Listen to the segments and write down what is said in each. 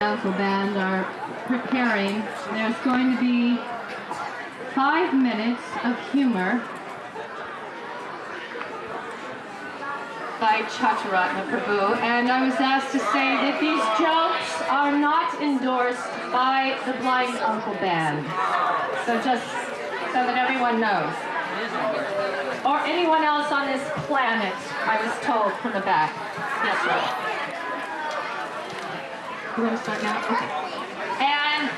Uncle band are preparing. There's going to be 5 minutes of humor by Chacharatna Prabhu, and I was asked to say that these jokes are not endorsed by the Blind Uncle Band. So just so that everyone knows. Or anyone else on this planet, I was told from the back. Yes, right. You want to start now? Okay. And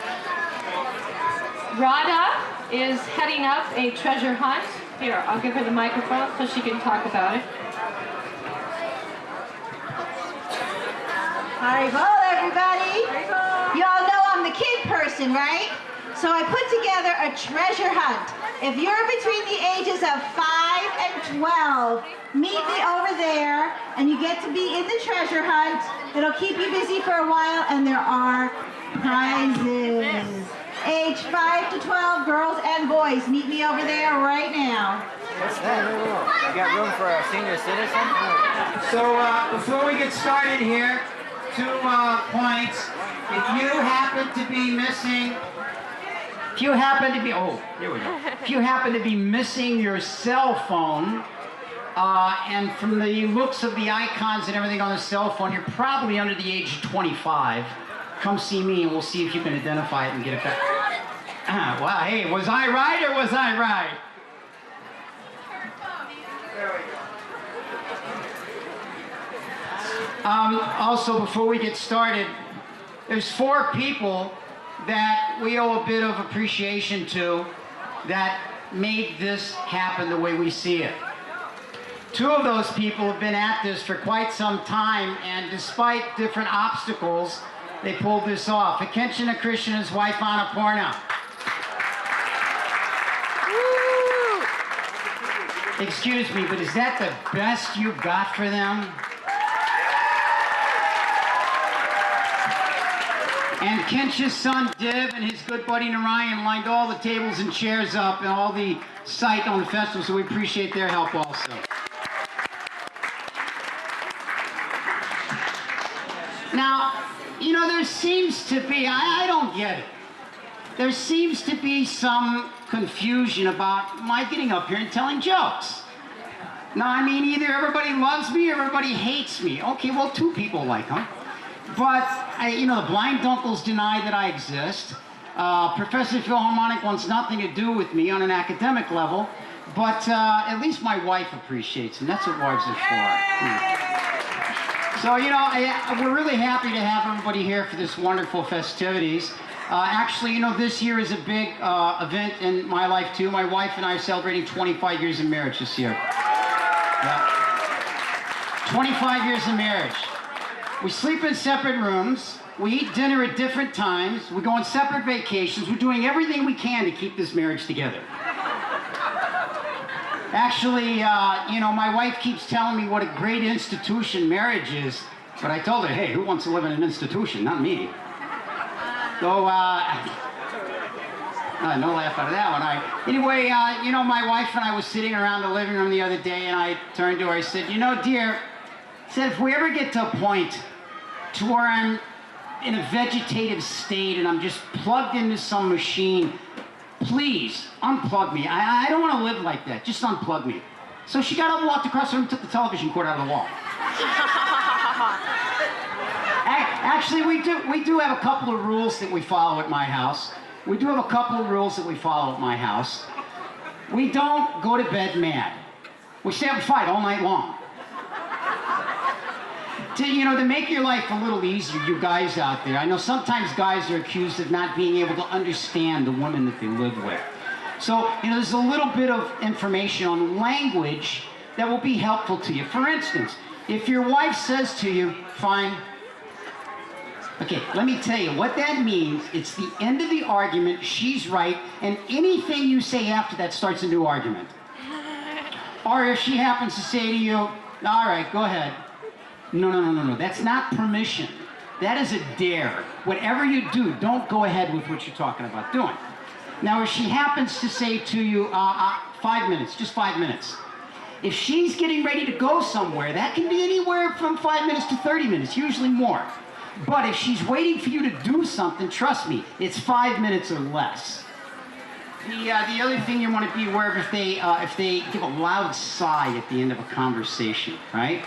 Radha is heading up a treasure hunt. Here, I'll give her the microphone so she can talk about it. Haribol, everybody. You all know I'm the kid person, right? So I put together a treasure hunt. If you're between the ages of 5 and 12, meet me over there, and you get to be in the treasure hunt. It'll keep you busy for a while, and there are prizes. Age 5 to 12, girls and boys, meet me over there right now. What's that? You got room for a senior citizen? So before we get started here, 2 points. If you happen to be missing, if you happen to be missing your cell phone, and from the looks of the icons and everything on the cell phone, you're probably under the age of 25. Come see me and we'll see if you can identify it and get it back. Wow, hey, was I right or was I right? Also, before we get started, there's 4 people that we owe a bit of appreciation to that made this happen the way we see it. 2 of those people have been at this for quite some time, and despite different obstacles, they pulled this off. Alachua Hare Krishna's wife, Annapurna. Excuse me, but is that the best you got for them? And Kensha's son, Div, and his good buddy, Narayan, lined all the tables and chairs up and all the site on the festival, so we appreciate their help also. Now, you know, there seems to be, I don't get it. There seems to be some confusion about my getting up here and telling jokes. Now, I mean, either everybody loves me or everybody hates me. Okay, well, 2 people like them. But, you know, the blind uncles deny that I exist. Professor Philharmonic wants nothing to do with me on an academic level. But at least my wife appreciates, and that's what wives are for. So, you know, we're really happy to have everybody here for this wonderful festivities. Actually, you know, this year is a big event in my life, too. My wife and I are celebrating 25 years of marriage this year. Yeah. 25 years of marriage. We sleep in separate rooms. We eat dinner at different times. We go on separate vacations. We're doing everything we can to keep this marriage together. Actually, you know, my wife keeps telling me what a great institution marriage is, but I told her, hey, who wants to live in an institution? Not me. So, no laugh out of that one. Anyway, you know, my wife and I was sitting around the living room the other day, and I turned to her, I said, you know, dear, I said, if we ever get to a point to where I'm in a vegetative state and I'm just plugged into some machine, please unplug me. I don't want to live like that. Just unplug me. So she got up, walked across the room, took the television cord out of the wall. Actually, we do have a couple of rules that we follow at my house. We do have a couple of rules that we follow at my house. We don't go to bed mad. We stay up and fight all night long. To make your life a little easier, you guys out there. I know sometimes guys are accused of not being able to understand the women that they live with. So, you know, there's a little bit of information on language that will be helpful to you. For instance, if your wife says to you, fine. Okay, let me tell you what that means. It's the end of the argument, she's right, and anything you say after that starts a new argument. Or if she happens to say to you, all right, go ahead. No. That's not permission. That is a dare. Whatever you do, don't go ahead with what you're talking about doing. Now, if she happens to say to you, 5 minutes, just 5 minutes. If she's getting ready to go somewhere, that can be anywhere from 5 minutes to 30 minutes, usually more. But if she's waiting for you to do something, trust me, it's 5 minutes or less. The other thing you want to be aware of, if they give a loud sigh at the end of a conversation, right?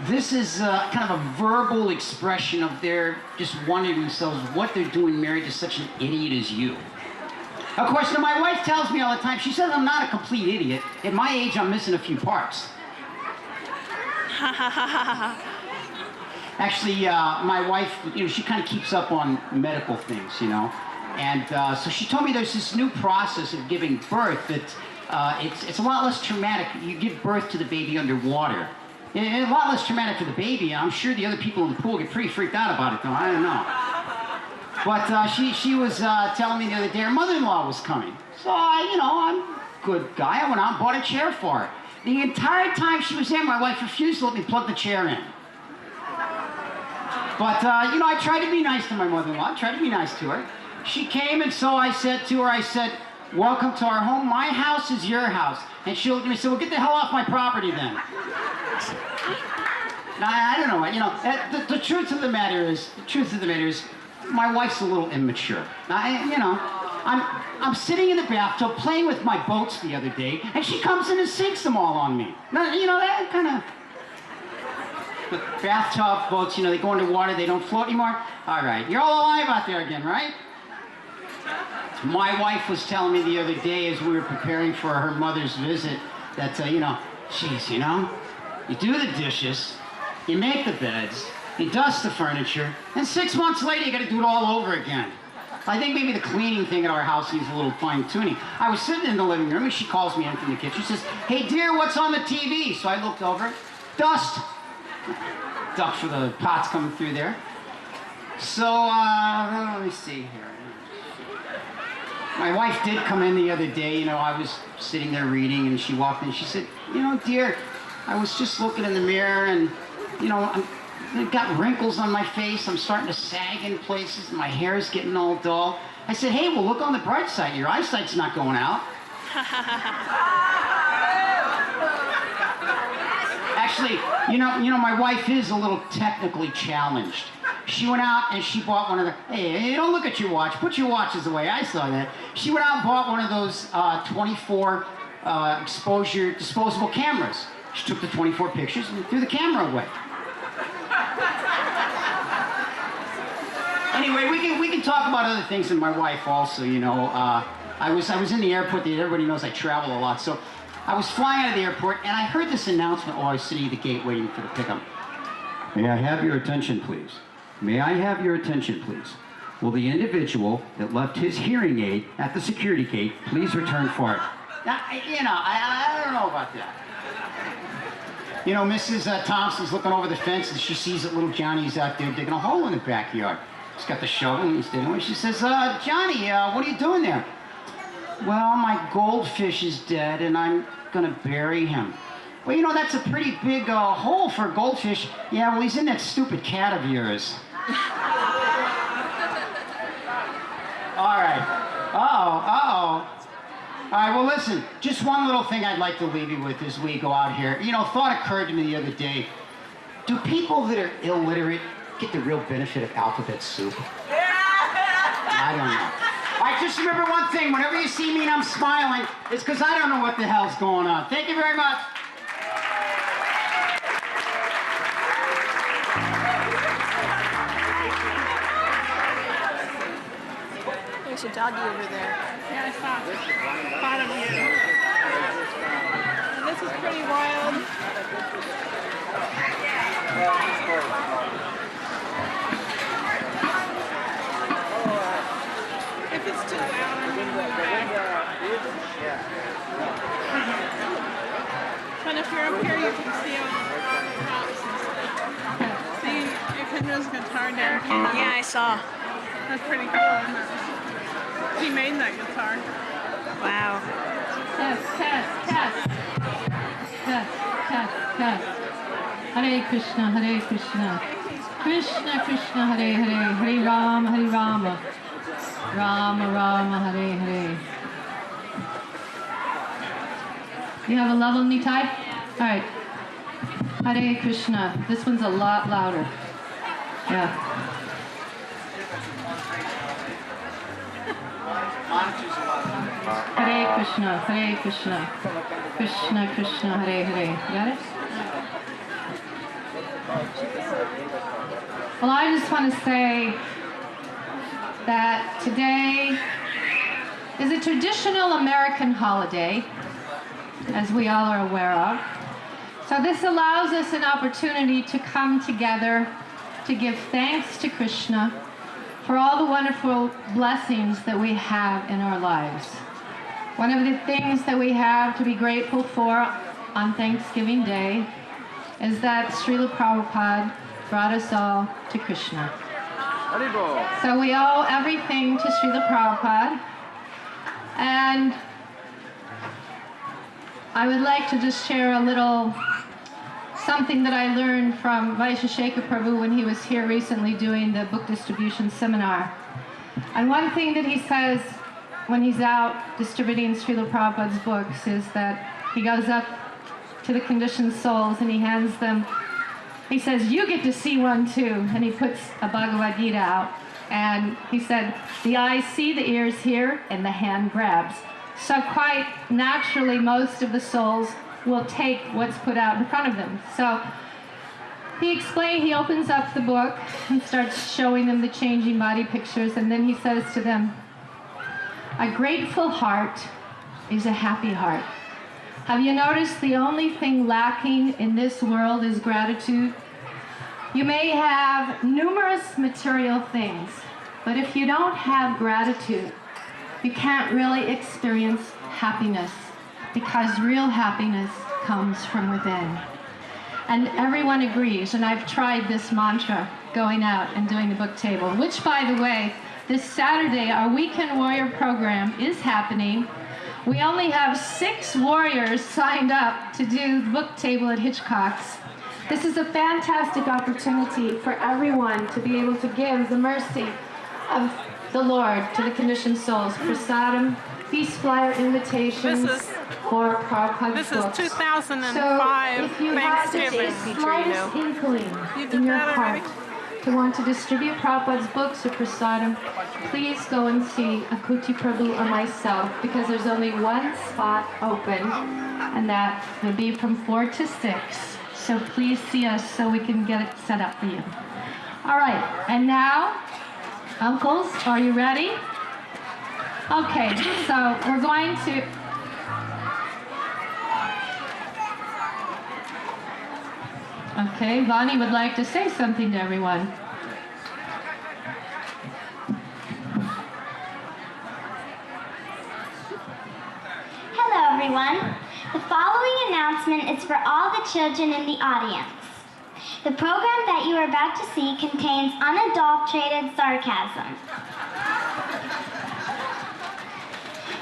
This is kind of a verbal expression of their just wondering themselves what they're doing married to such an idiot as you. Of course, now my wife tells me all the time, she says I'm not a complete idiot. At my age, I'm missing a few parts. Actually, my wife, she kind of keeps up on medical things, And so she told me there's this new process of giving birth that it's a lot less traumatic. You give birth to the baby underwater. And a lot less traumatic for the baby. I'm sure the other people in the pool get pretty freaked out about it, though. I don't know. But she was telling me the other day her mother-in-law was coming. So, I'm a good guy. I went out and bought a chair for her. The entire time she was there, my wife refused to let me plug the chair in. But, I tried to be nice to my mother-in-law. I tried to be nice to her. She came, and so I said to her, welcome to our home. My house is your house. And she looked at me and said, well, get the hell off my property then. Now, I don't know. The truth of the matter is, my wife's a little immature. I'm sitting in the bathtub playing with my boats the other day, and she comes in and sinks them all on me. Now, that kind of... The bathtub boats, they go underwater, they don't float anymore. All right, you're all alive out there again, right? My wife was telling me the other day as we were preparing for her mother's visit that, geez, you do the dishes, you make the beds, you dust the furniture, and 6 months later you got to do it all over again. I think maybe the cleaning thing at our house needs a little fine-tuning. I was sitting in the living room and she calls me in from the kitchen. She says, hey dear, what's on the TV? So I looked over, dust. Duck for the pots coming through there. So, let me see here. My wife did come in the other day. I was sitting there reading, and she walked in. She said, dear, I was just looking in the mirror, and, I've got wrinkles on my face. I'm starting to sag in places, and my hair is getting all dull. I said, hey, well, look on the bright side. Your eyesight's not going out. Actually, my wife is a little technically challenged. She went out and she bought one of the... Hey, don't look at your watch. Put your watches away. I saw that. She went out and bought one of those 24 exposure disposable cameras. She took the 24 pictures and threw the camera away. Anyway, we can talk about other things than my wife also. I was in the airport. Everybody knows I travel a lot, so I was flying out of the airport, and I heard this announcement while I was sitting at the gate waiting for the pickup. May I have your attention, please? May I have your attention, please? Will the individual that left his hearing aid at the security gate please return for it? Now, I don't know about that. Mrs. Thompson's looking over the fence, and she sees that little Johnny's out there digging a hole in the backyard. He's got the shovel, and he's digging away. She says, Johnny, what are you doing there? Well, my goldfish is dead, and I'm gonna bury him. Well, that's a pretty big hole for a goldfish. Yeah, well, he's in that stupid cat of yours. All right. Uh-oh. All right, well, listen, just one little thing I'd like to leave you with as we go out here. Thought occurred to me the other day. Do people that are illiterate get the real benefit of alphabet soup? I don't know. All right, just remember one thing. Whenever you see me and I'm smiling, it's because I don't know what the hell's going on. Thank you very much. There's a doggy over there. Yeah, I saw it. Bottom view. This is pretty wild. If it's too loud, I'm going to go back. But if you're up here, you can see all the props and stuff. See, Kendra's guitar down here. Yeah, I saw. That's pretty cool, isn't it? He made that guitar. Wow. Test. Hare Krishna, Hare Krishna. Krishna, Krishna, Hare Hare. Hare Rama, Hare Rama. Rama, Rama, Hare Hare. You have a level, Nitai? All right. Hare Krishna. This one's a lot louder. Yeah. Hare Krishna, Hare Krishna, Krishna Krishna, Hare Hare. Got it? Well, I just want to say that today is a traditional American holiday, as we all are aware of. So this allows us an opportunity to come together to give thanks to Krishna for all the wonderful blessings that we have in our lives. One of the things that we have to be grateful for on Thanksgiving Day is that Srila Prabhupada brought us all to Krishna. So we owe everything to Srila Prabhupada. And I would like to just share a little something that I learned from Vaisheshekha Prabhu when he was here recently doing the book distribution seminar. And one thing that he says when he's out distributing Srila Prabhupada's books is that he goes up to the conditioned souls and he hands them, he says, "You get to see one too." And he puts a Bhagavad Gita out. And he said, "The eyes see, the ears hear, and the hand grabs." So quite naturally, most of the souls will take what's put out in front of them. So he explained, he opens up the book and starts showing them the changing body pictures, and then he says to them, "A grateful heart is a happy heart." Have you noticed the only thing lacking in this world is gratitude? You may have numerous material things, but if you don't have gratitude, you can't really experience happiness, because real happiness comes from within. And everyone agrees, and I've tried this mantra going out and doing the book table, which, by the way, this Saturday, our Weekend Warrior program is happening. We only have 6 warriors signed up to do the book table at Hitchcock's. This is a fantastic opportunity for everyone to be able to give the mercy of the Lord to the conditioned souls. Prasadam, feast flyer invitations for Prabhupada's books. This is 2005 So if you have just Thanksgiving. the slightest inkling in your heart to want to distribute Prabhupada's books or Prasadam, please go and see Akuti Prabhu or myself, because there's only one spot open, and that will be from 4 to 6. So please see us so we can get it set up for you. All right, and now, uncles, are you ready? Okay, so we're going to... Okay, Vani would like to say something to everyone. Hello, everyone. The following announcement is for all the children in the audience. The program that you are about to see contains unadulterated sarcasm.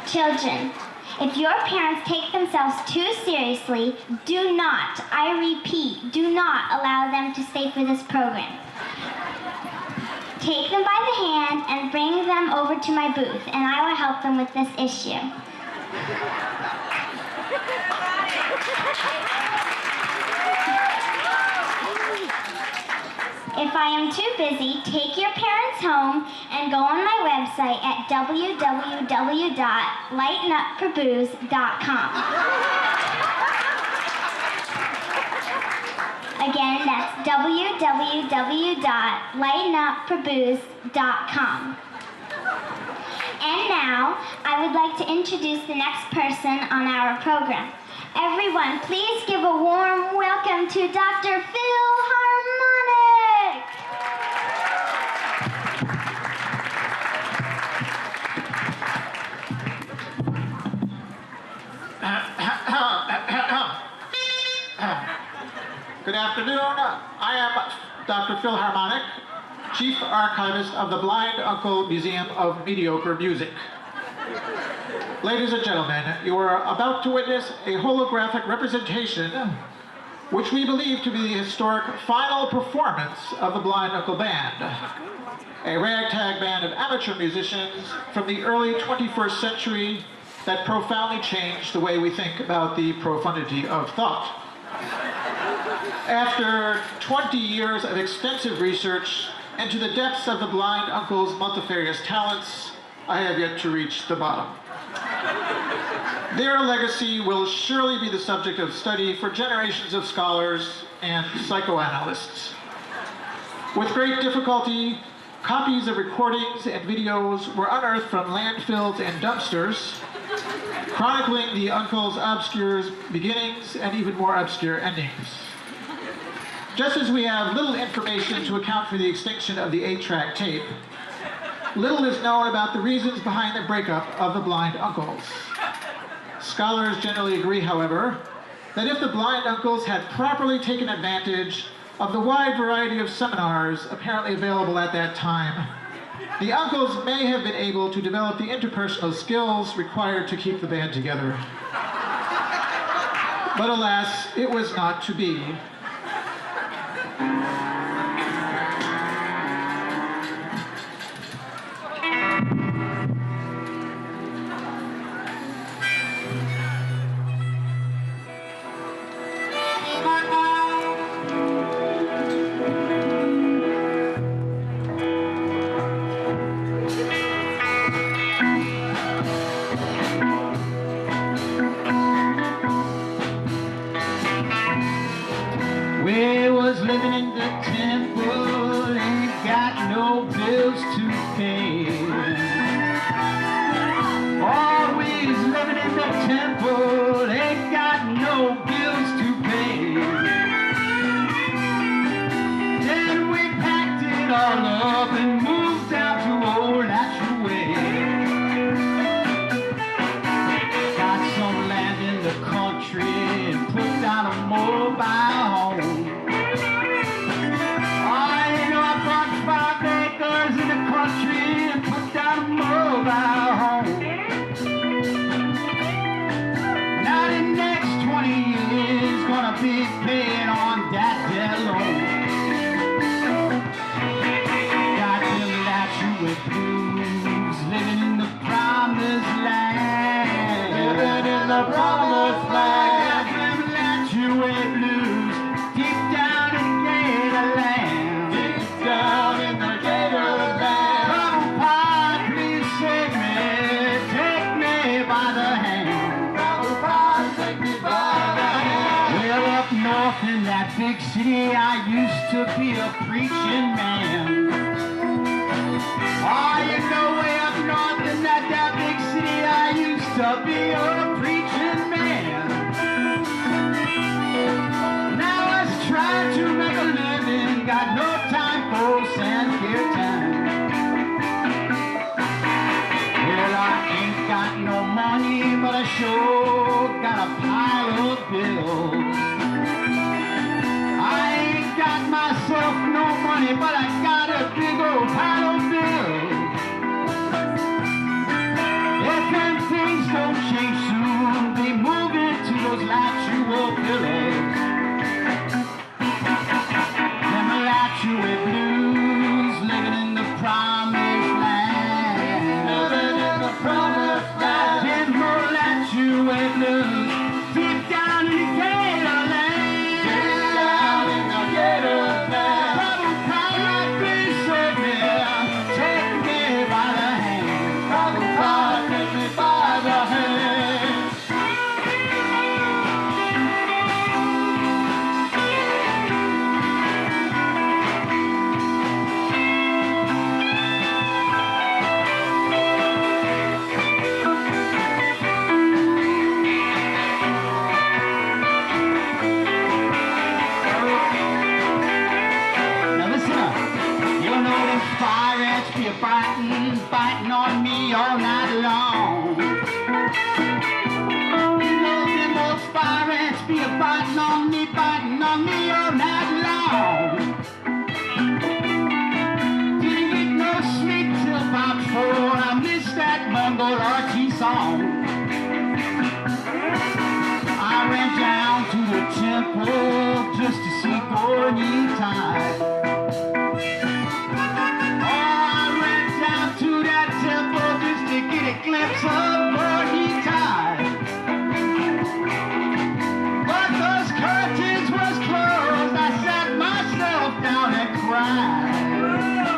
Children, if your parents take themselves too seriously, do not, I repeat, do not allow them to stay for this program. Take them by the hand and bring them over to my booth, and I will help them with this issue. If I am too busy, take your parents home and go on my website at www.lightenupprabhus.com. Again, that's www.lightenupprabhus.com. And now, I would like to introduce the next person on our program. Everyone, please give a warm welcome to Dr. Phil Harmonic. Good afternoon. I am Dr. Phil Harmonic, Chief Archivist of the Blind Uncle Museum of Mediocre Music. Ladies and gentlemen, you are about to witness a holographic representation which we believe to be the historic final performance of the Blind Uncle Band, a ragtag band of amateur musicians from the early 21st century that profoundly changed the way we think about the profundity of thought. After 20 years of extensive research, Into the depths of the blind uncle's multifarious talents, I have yet to reach the bottom. Their legacy will surely be the subject of study for generations of scholars and psychoanalysts. With great difficulty, copies of recordings and videos were unearthed from landfills and dumpsters, chronicling the uncle's obscure beginnings and even more obscure endings. Just as we have little information to account for the extinction of the 8-track tape, little is known about the reasons behind the breakup of the blind uncles. Scholars generally agree, however, that if the blind uncles had properly taken advantage of the wide variety of seminars apparently available at that time, the uncles may have been able to develop the interpersonal skills required to keep the band together. But alas, it was not to be. We was living in the temple, ain't got no bills to pay. Always living in the temple, ain't got no bills to pay. Then we packed it all up and moved down to old Alachua. Got some land in the country and put down a mobile home. Be paying on that debt loan. Got them Alachua blues, living in the promised land. Living in the promised land. Got them Alachua blues, deep down in Gatorland. Deep down in the Gatorland. Prabhupada, please save me, take me by the hand. Prabhupada, take me by the hand. Up north in that big city, I used to be a preaching man. Oh, you know, way up north in that big city, I used to be a preaching man. Now I was trying to make a living, got no time for Sankirtan time. Well, I ain't got no money, but I sure got a pile of bills. Got myself no money, but I got a big old pile of bills. If them things don't change soon, they move into those Alachua pillows. Them Alachua blues, living in the promised land. Living in the promised land. Them Alachua blues, deep down in the Gatorland. Biting on me all night long. You know them old fire ants be biting on me all night long. Didn't get no sleep till about 4. I missed that Mongol Archie song. I ran down to the temple just to see Gordy Tide. Get a glimpse of Gordy Tide. But those curtains was closed. I sat myself down and cried.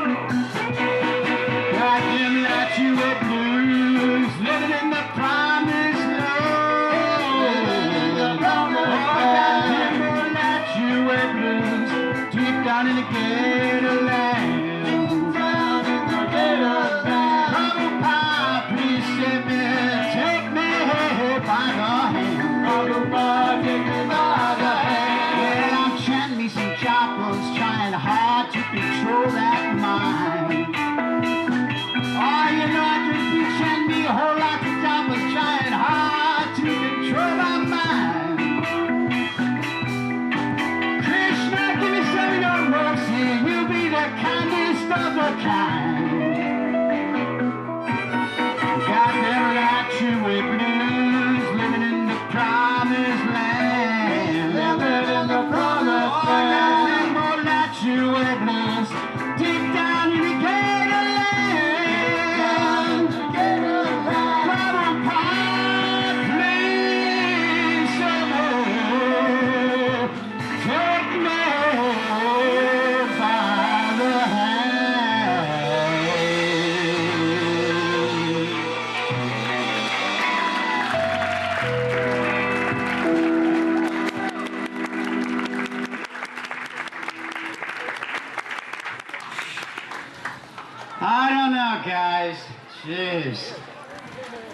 now, guys. Jeez.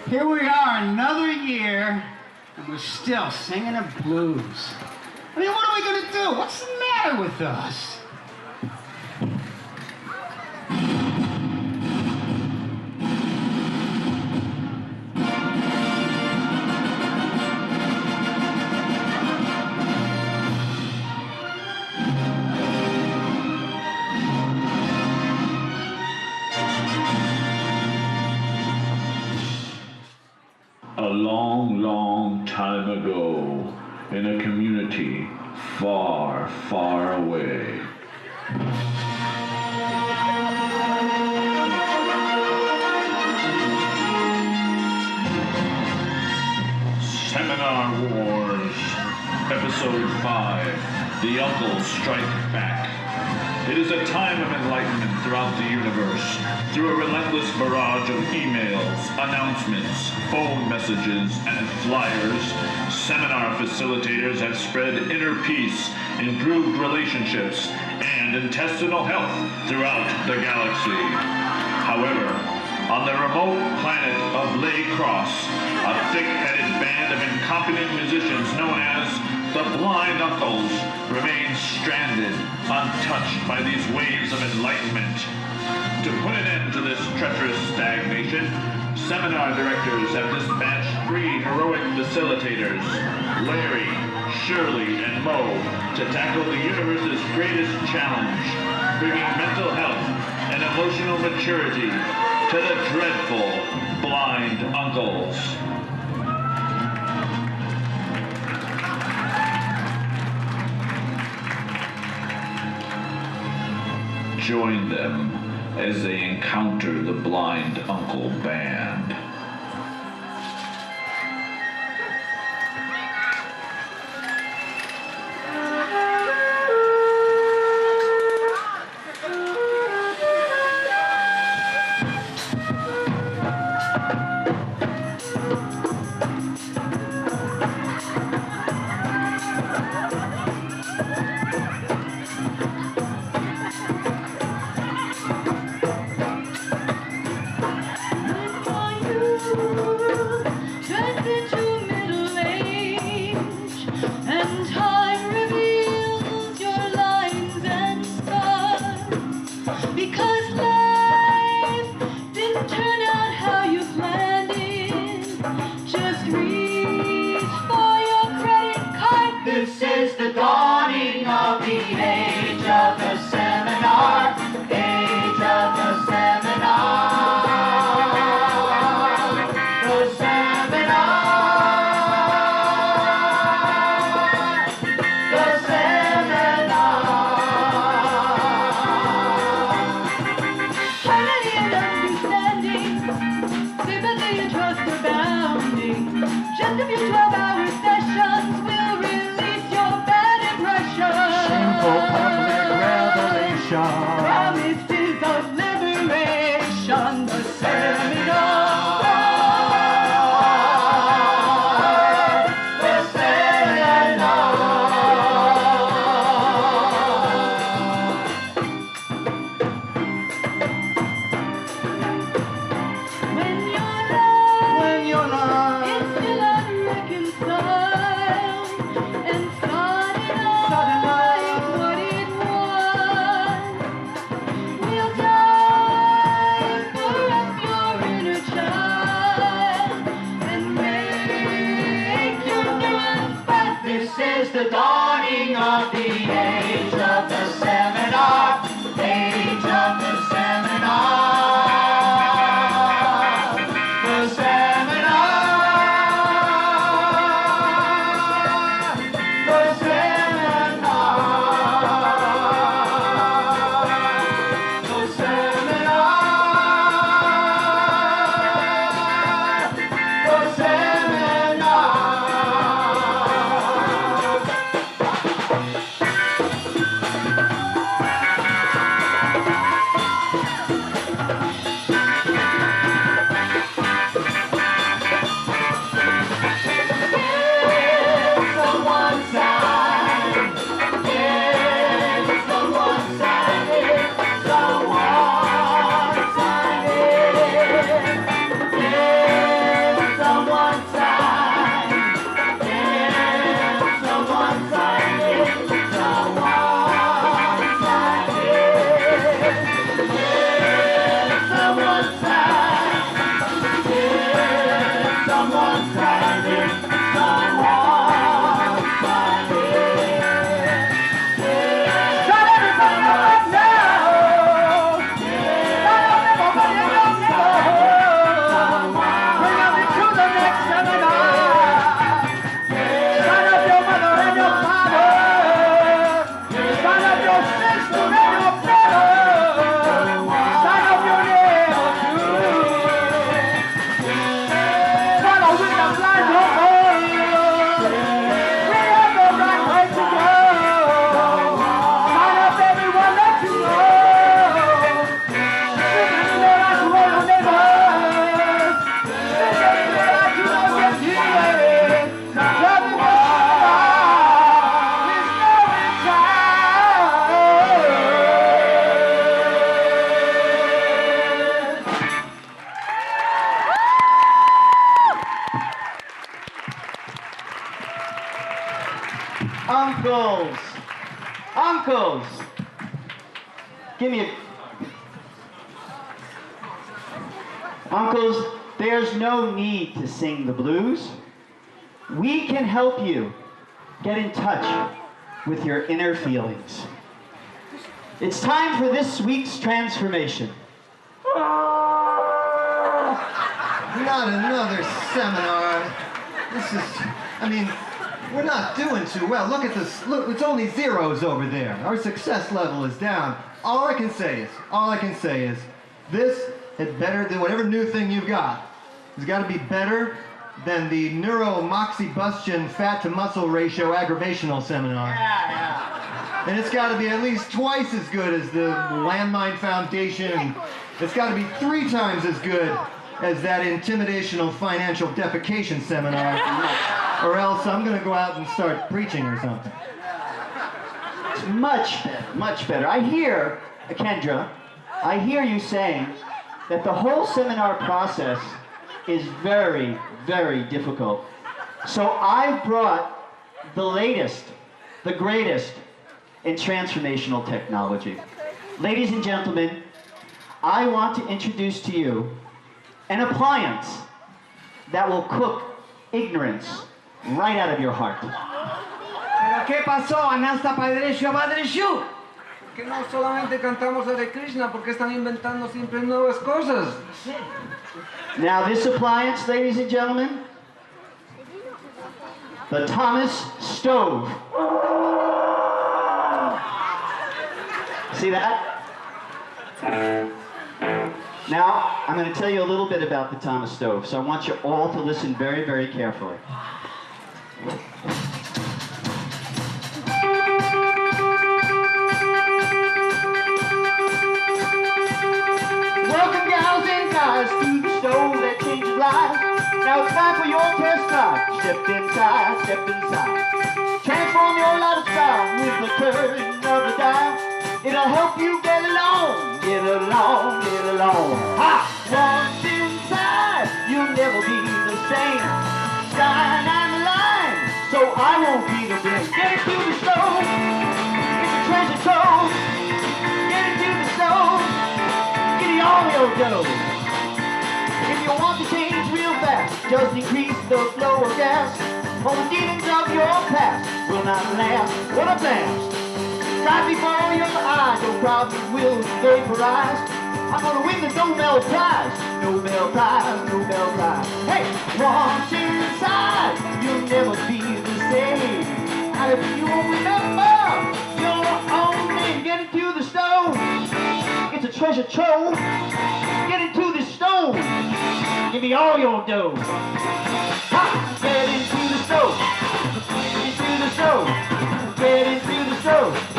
Here we are, another year, and we're still singing the blues. I mean, what are we gonna do? What's the matter with us? A long, long time ago, in a community far, far away. Seminar Wars, Episode 5, The Uncles Strike Back. It is a time of enlightenment throughout the universe, through a relentless barrage of emails, announcements, phone messages, and flyers. Seminar facilitators have spread inner peace, improved relationships, and intestinal health throughout the galaxy. However, on the remote planet of Lay Cross, a thick-headed band of incompetent musicians known as the Blind Uncles remain stranded, untouched by these waves of enlightenment. To put an end to this treacherous stagnation, seminar directors have dispatched 3 heroic facilitators, Larry, Shirley, and Mo, to tackle the universe's greatest challenge, bringing mental health and emotional maturity to the dreadful Blind Uncles. Join them as they encounter the Blind Uncle Band. uncles. Uncles. Give me a... Uncles, there's no need to sing the blues. We can help you get in touch with your inner feelings. It's time for this week's transformation. Not another seminar. This is, I mean, we're not doing too well. Look at this. Look, it's only zeros over there. Our success level is down. All I can say is, this is better than whatever new thing you've got. It's got to be better than the neuromoxibustion fat to muscle ratio aggravational seminar. And it's got to be at least twice as good as the Landmine Foundation. It's got to be 3 times as good as that intimidational financial defecation seminar. Or else I'm going to go out and start preaching or something. It's much better, much better. I hear, Kendra, I hear you saying that the whole seminar process is very, very difficult. So I brought the latest, the greatest in transformational technology. Ladies and gentlemen, I want to introduce to you an appliance that will cook ignorance right out of your heart. ¿Pero qué pasó? Anasta Padreshu, Padreshu. Que no solamente cantamos Hare Krishna, porque están inventando siempre nuevas cosas. Now this appliance, ladies and gentlemen, the Thomas stove. See that? Now, I'm going to tell you a little bit about the Thomas stove, so I want you all to listen very, very carefully. Welcome, gals and guys, to the stove that changes lives. Now it's time for your test drive. Step inside, step inside. Transform your lifestyle with the turn of the dial. It'll help you get along, get along, get along. Ha! Once inside, you'll never be the same. Shine and line, so I won't be the blame. Get it to the stove, it's a treasure trove. Get it to the stove, get it all your dough. If you want to change real fast, just increase the flow of gas. All the demons of your past will not last. What a blast! Right before your eyes, your problems will vaporize. I'm gonna win the Nobel Prize. Nobel Prize, Nobel Prize. Hey, once inside, you'll never be the same. And if you won't remember your own name, get into the stove. It's a treasure trove. Get into the stove. Give me all your dough. Ha! Get into the stove. Into the stove. Get into the stove.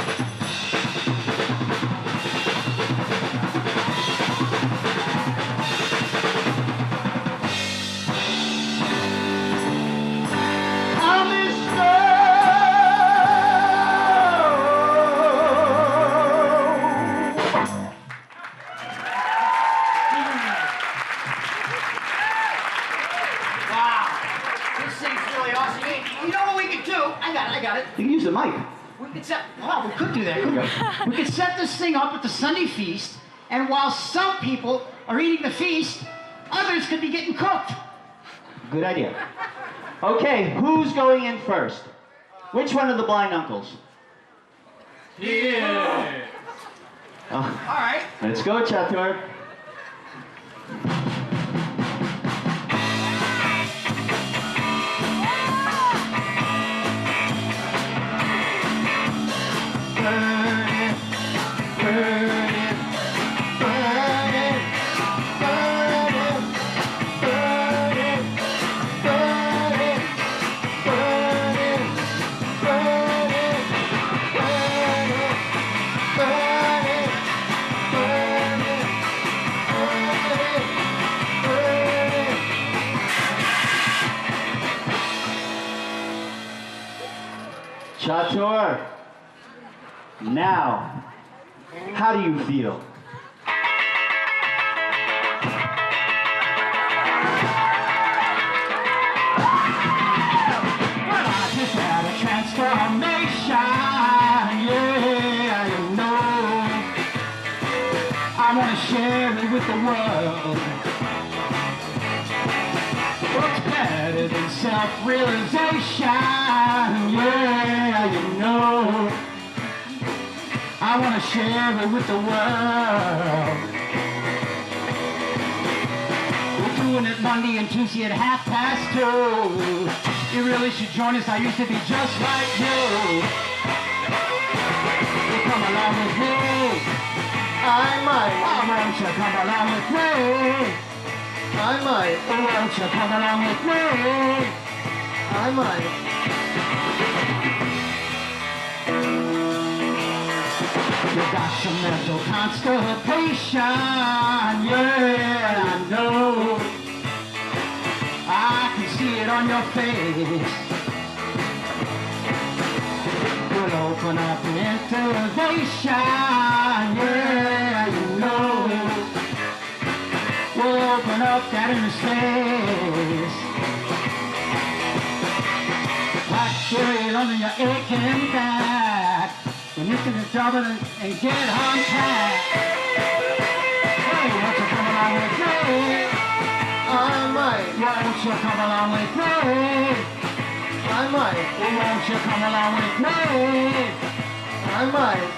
You can use the mic. We could do that, couldn't we? We could set this thing up at the Sunday feast, and while some people are eating the feast, others could be getting cooked. Good idea. Okay, who's going in first? Which one of the blind uncles? Yeah. All right. Let's go, Chatur. Chatur, now, how do you feel? Well, I just had a transformation. with the world. What's better than self-realization? Yeah, you know. I want to share it with the world. We're doing it Monday and Tuesday at 2:30. You really should join us. I used to be just like you. You come along with me. I might. Oh, won't you come along with me? I might. Oh, won't you come along with me? I might. You got some mental constipation, yeah, I know. I can see it on your face. We'll open up intervention, yeah, you know. We'll open up that inner space. Bacteria under your aching back. When you can double and get unpacked. Hey, won't you come along with me? I might. Won't you come along with me? I might. Won't you come along with me? I might.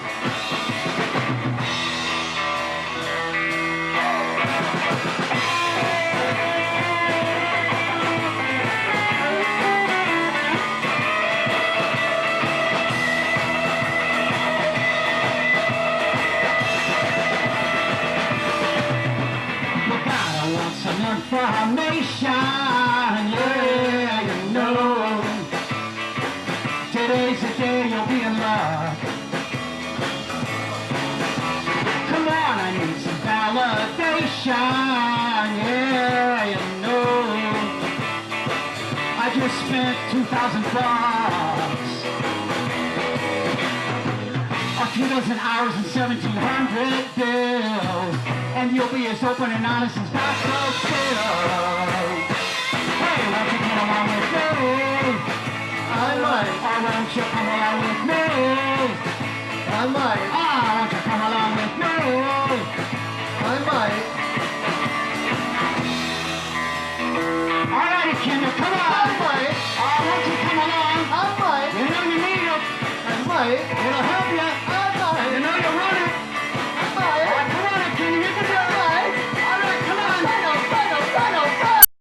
Some information, yeah, you know. Today's the day you'll be in love. Come on, I need some validation, yeah, you know. I just spent $2,000. A few dozen hours and 1,700 bills. And you'll be as open and honest as Dr. Phil. Hey, won't you come along with me? I might. Or won't you come along with me? I might. Won't you come along with me? I might. All righty, Kinder, come on. I might. Won't you come along? I might. You know you need it. I might.